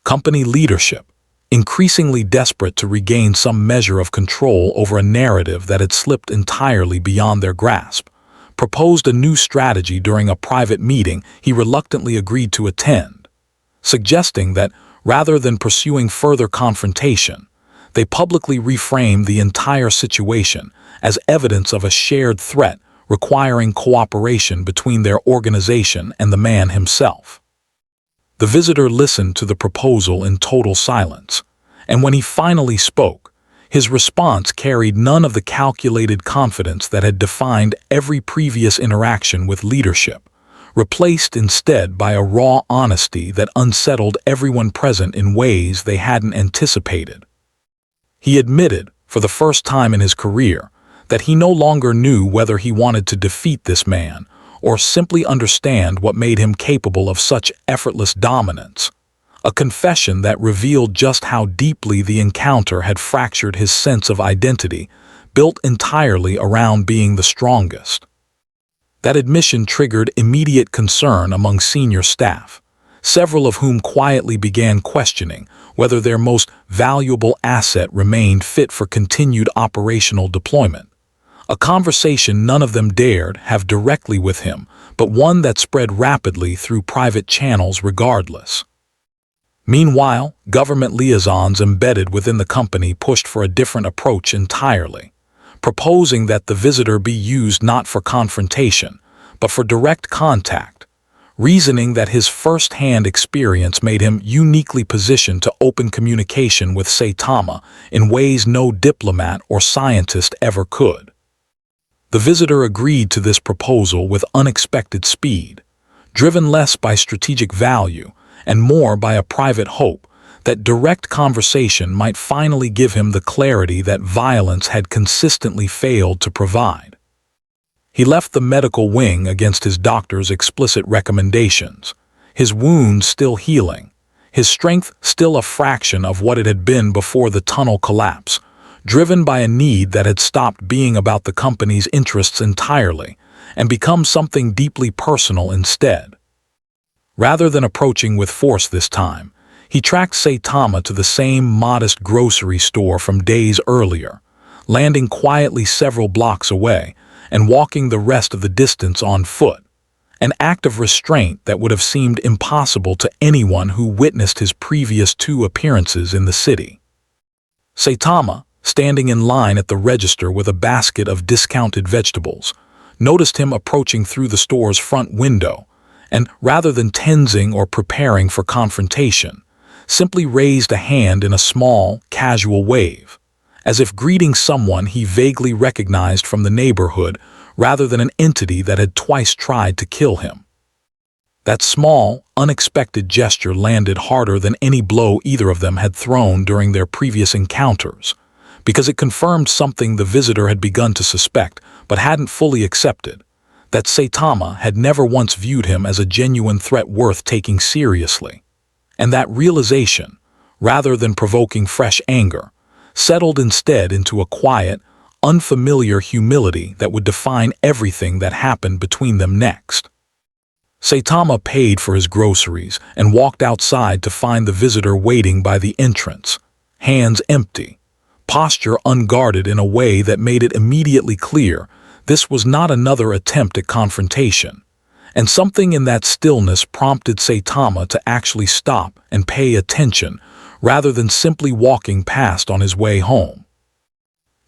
Speaker 1: Company leadership, increasingly desperate to regain some measure of control over a narrative that had slipped entirely beyond their grasp, proposed a new strategy during a private meeting he reluctantly agreed to attend, suggesting that, rather than pursuing further confrontation, they publicly reframed the entire situation as evidence of a shared threat requiring cooperation between their organization and the man himself. The visitor listened to the proposal in total silence, and when he finally spoke, his response carried none of the calculated confidence that had defined every previous interaction with leadership, replaced instead by a raw honesty that unsettled everyone present in ways they hadn't anticipated. He admitted, for the first time in his career, that he no longer knew whether he wanted to defeat this man or simply understand what made him capable of such effortless dominance, a confession that revealed just how deeply the encounter had fractured his sense of identity, built entirely around being the strongest. That admission triggered immediate concern among senior staff, several of whom quietly began questioning whether their most valuable asset remained fit for continued operational deployment. A conversation none of them dared have directly with him, but one that spread rapidly through private channels regardless. Meanwhile, government liaisons embedded within the company pushed for a different approach entirely, proposing that the visitor be used not for confrontation, but for direct contact, reasoning that his first-hand experience made him uniquely positioned to open communication with Saitama in ways no diplomat or scientist ever could. The visitor agreed to this proposal with unexpected speed, driven less by strategic value and more by a private hope that direct conversation might finally give him the clarity that violence had consistently failed to provide. He left the medical wing against his doctor's explicit recommendations, his wounds still healing, his strength still a fraction of what it had been before the tunnel collapse, driven by a need that had stopped being about the company's interests entirely and become something deeply personal instead. Rather than approaching with force this time, he tracked Saitama to the same modest grocery store from days earlier, landing quietly several blocks away and walking the rest of the distance on foot, an act of restraint that would have seemed impossible to anyone who witnessed his previous 2 appearances in the city. Saitama, standing in line at the register with a basket of discounted vegetables, noticed him approaching through the store's front window, and rather than tensing or preparing for confrontation, simply raised a hand in a small, casual wave, as if greeting someone he vaguely recognized from the neighborhood rather than an entity that had twice tried to kill him. That small, unexpected gesture landed harder than any blow either of them had thrown during their previous encounters, because it confirmed something the visitor had begun to suspect but hadn't fully accepted, that Saitama had never once viewed him as a genuine threat worth taking seriously. And that realization, rather than provoking fresh anger, settled instead into a quiet, unfamiliar humility that would define everything that happened between them next. Saitama paid for his groceries and walked outside to find the visitor waiting by the entrance, hands empty, posture unguarded in a way that made it immediately clear this was not another attempt at confrontation, and something in that stillness prompted Saitama to actually stop and pay attention rather than simply walking past on his way home.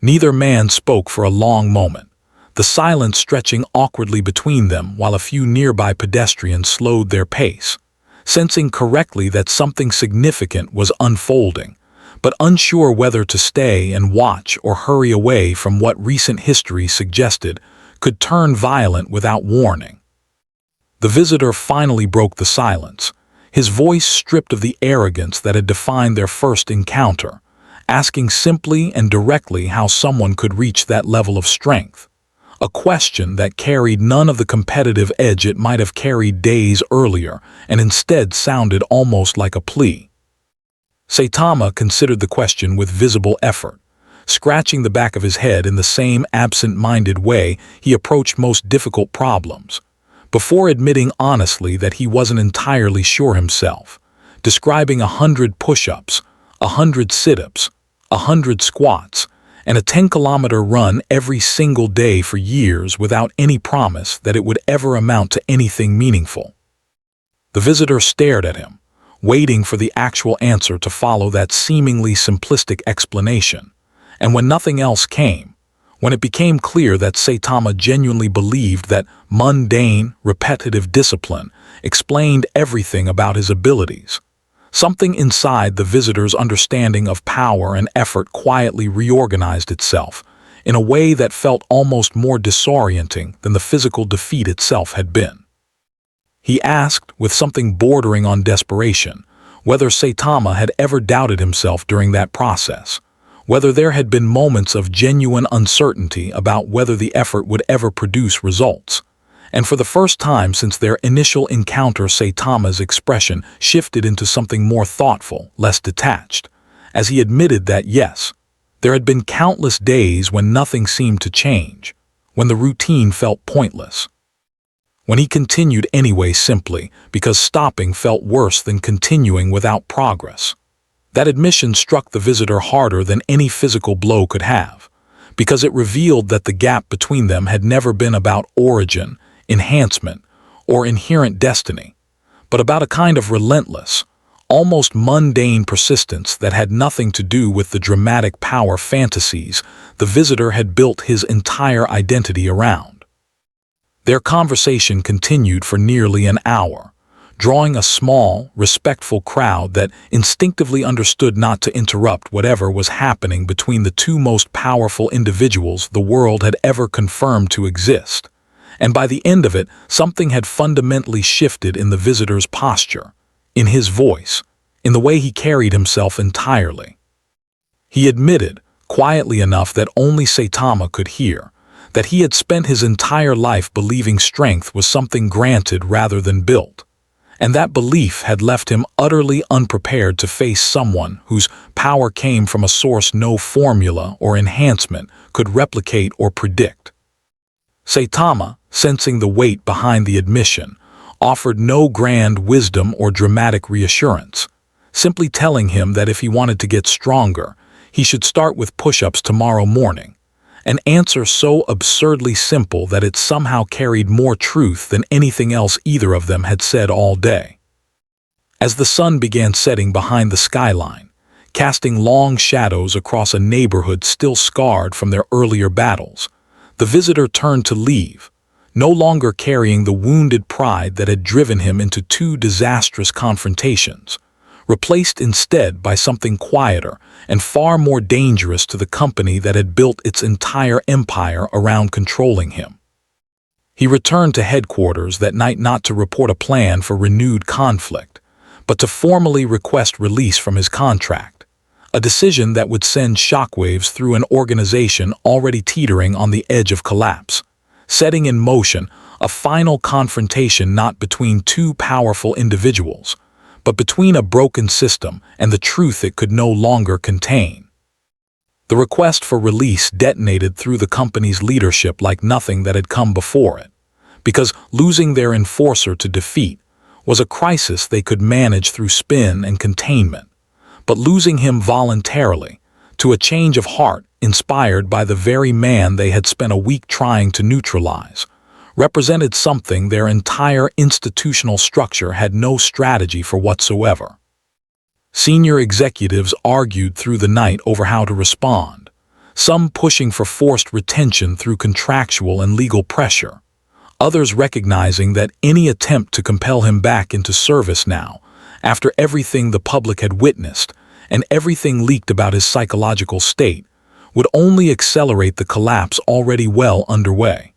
Speaker 1: Neither man spoke for a long moment, the silence stretching awkwardly between them while a few nearby pedestrians slowed their pace, sensing correctly that something significant was unfolding, but unsure whether to stay and watch or hurry away from what recent history suggested could turn violent without warning. The visitor finally broke the silence, his voice stripped of the arrogance that had defined their first encounter, asking simply and directly how someone could reach that level of strength, a question that carried none of the competitive edge it might have carried days earlier and instead sounded almost like a plea. Saitama considered the question with visible effort, scratching the back of his head in the same absent-minded way he approached most difficult problems, before admitting honestly that he wasn't entirely sure himself, describing 100 push-ups, 100 sit-ups, 100 squats, and a 10-kilometer run every single day for years without any promise that it would ever amount to anything meaningful. The visitor stared at him, waiting for the actual answer to follow that seemingly simplistic explanation, and when nothing else came, when it became clear that Saitama genuinely believed that mundane, repetitive discipline explained everything about his abilities, something inside the visitor's understanding of power and effort quietly reorganized itself in a way that felt almost more disorienting than the physical defeat itself had been. He asked, with something bordering on desperation, whether Saitama had ever doubted himself during that process, whether there had been moments of genuine uncertainty about whether the effort would ever produce results. And for the first time since their initial encounter, Saitama's expression shifted into something more thoughtful, less detached, as he admitted that yes, there had been countless days when nothing seemed to change, when the routine felt pointless, when he continued anyway simply because stopping felt worse than continuing without progress. That admission struck the visitor harder than any physical blow could have, because it revealed that the gap between them had never been about origin, enhancement, or inherent destiny, but about a kind of relentless, almost mundane persistence that had nothing to do with the dramatic power fantasies the visitor had built his entire identity around. Their conversation continued for nearly an hour, drawing a small, respectful crowd that instinctively understood not to interrupt whatever was happening between the two most powerful individuals the world had ever confirmed to exist. And by the end of it, something had fundamentally shifted in the visitor's posture, in his voice, in the way he carried himself entirely. He admitted, quietly enough that only Saitama could hear, that he had spent his entire life believing strength was something granted rather than built, and that belief had left him utterly unprepared to face someone whose power came from a source no formula or enhancement could replicate or predict. Saitama, sensing the weight behind the admission, offered no grand wisdom or dramatic reassurance, simply telling him that if he wanted to get stronger, he should start with push-ups tomorrow morning, an answer so absurdly simple that it somehow carried more truth than anything else either of them had said all day. As the sun began setting behind the skyline, casting long shadows across a neighborhood still scarred from their earlier battles, the visitor turned to leave, no longer carrying the wounded pride that had driven him into two disastrous confrontations, replaced instead by something quieter and far more dangerous to the company that had built its entire empire around controlling him. He returned to headquarters that night not to report a plan for renewed conflict, but to formally request release from his contract, a decision that would send shockwaves through an organization already teetering on the edge of collapse, setting in motion a final confrontation not between two powerful individuals, but between a broken system and the truth it could no longer contain. The request for release detonated through the company's leadership like nothing that had come before it, because losing their enforcer to defeat was a crisis they could manage through spin and containment, but losing him voluntarily, to a change of heart inspired by the very man they had spent a week trying to neutralize, represented something their entire institutional structure had no strategy for whatsoever. Senior executives argued through the night over how to respond, some pushing for forced retention through contractual and legal pressure, others recognizing that any attempt to compel him back into service now, after everything the public had witnessed and everything leaked about his psychological state, would only accelerate the collapse already well underway.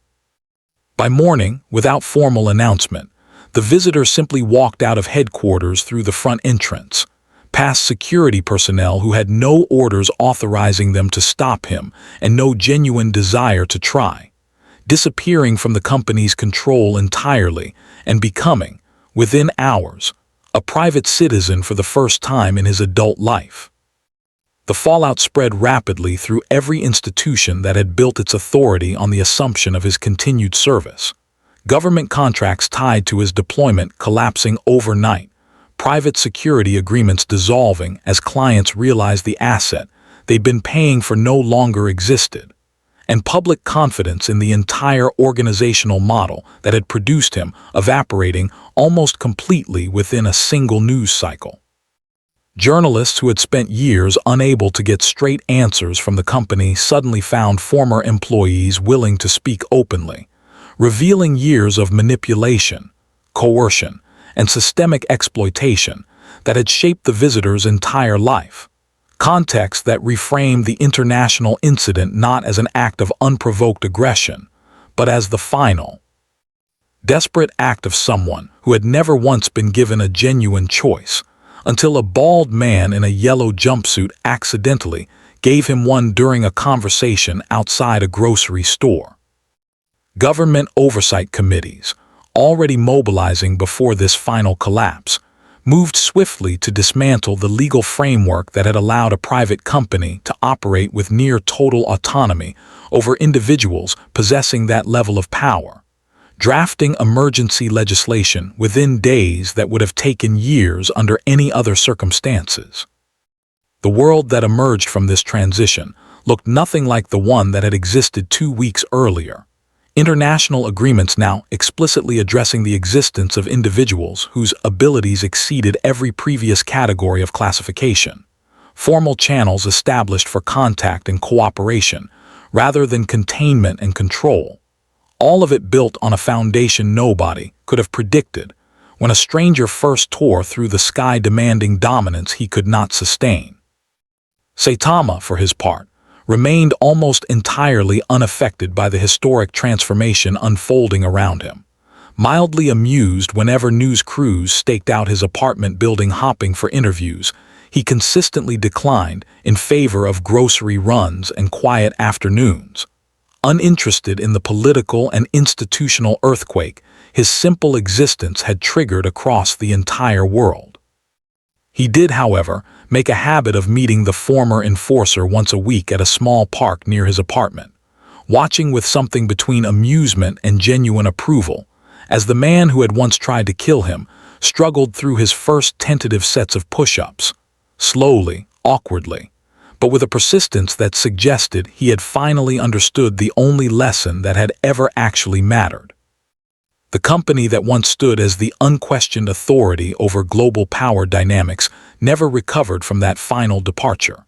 Speaker 1: By morning, without formal announcement, the visitor simply walked out of headquarters through the front entrance, past security personnel who had no orders authorizing them to stop him and no genuine desire to try, disappearing from the company's control entirely and becoming, within hours, a private citizen for the first time in his adult life. The fallout spread rapidly through every institution that had built its authority on the assumption of his continued service. Government contracts tied to his deployment collapsing overnight, private security agreements dissolving as clients realized the asset they'd been paying for no longer existed, and public confidence in the entire organizational model that had produced him evaporating almost completely within a single news cycle. Journalists who had spent years unable to get straight answers from the company suddenly found former employees willing to speak openly, revealing years of manipulation, coercion, and systemic exploitation that had shaped the visitor's entire life. Context that reframed the international incident not as an act of unprovoked aggression, but as the final, desperate act of someone who had never once been given a genuine choice, until a bald man in a yellow jumpsuit accidentally gave him one during a conversation outside a grocery store. Government oversight committees, already mobilizing before this final collapse, moved swiftly to dismantle the legal framework that had allowed a private company to operate with near total autonomy over individuals possessing that level of power, drafting emergency legislation within days that would have taken years under any other circumstances. The world that emerged from this transition looked nothing like the one that had existed 2 weeks earlier. International agreements now explicitly addressing the existence of individuals whose abilities exceeded every previous category of classification. Formal channels established for contact and cooperation, rather than containment and control. All of it built on a foundation nobody could have predicted when a stranger first tore through the sky demanding dominance he could not sustain. Saitama, for his part, remained almost entirely unaffected by the historic transformation unfolding around him, mildly amused whenever news crews staked out his apartment building hopping for interviews. He consistently declined in favor of grocery runs and quiet afternoons. Uninterested in the political and institutional earthquake his simple existence had triggered across the entire world. He did, however, make a habit of meeting the former enforcer once a week at a small park near his apartment, watching with something between amusement and genuine approval, as the man who had once tried to kill him struggled through his first tentative sets of push-ups, slowly, awkwardly, but with a persistence that suggested he had finally understood the only lesson that had ever actually mattered. The company that once stood as the unquestioned authority over global power dynamics never recovered from that final departure.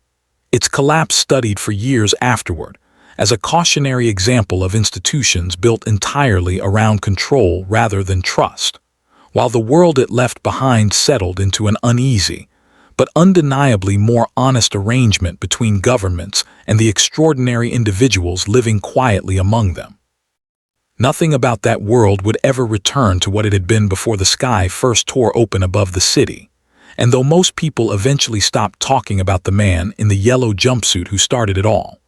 Speaker 1: Its collapse studied for years afterward, as a cautionary example of institutions built entirely around control rather than trust, while the world it left behind settled into an uneasy, but undeniably more honest arrangement between governments and the extraordinary individuals living quietly among them. Nothing about that world would ever return to what it had been before the sky first tore open above the city. And though most people eventually stopped talking about the man in the yellow jumpsuit who started it all,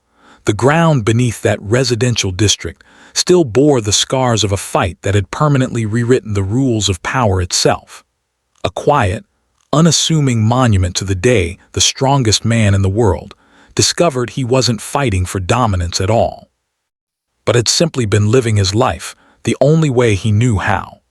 Speaker 1: the ground beneath that residential district still bore the scars of a fight that had permanently rewritten the rules of power itself. A quiet, unassuming monument to the day the strongest man in the world discovered he wasn't fighting for dominance at all, but had simply been living his life the only way he knew how.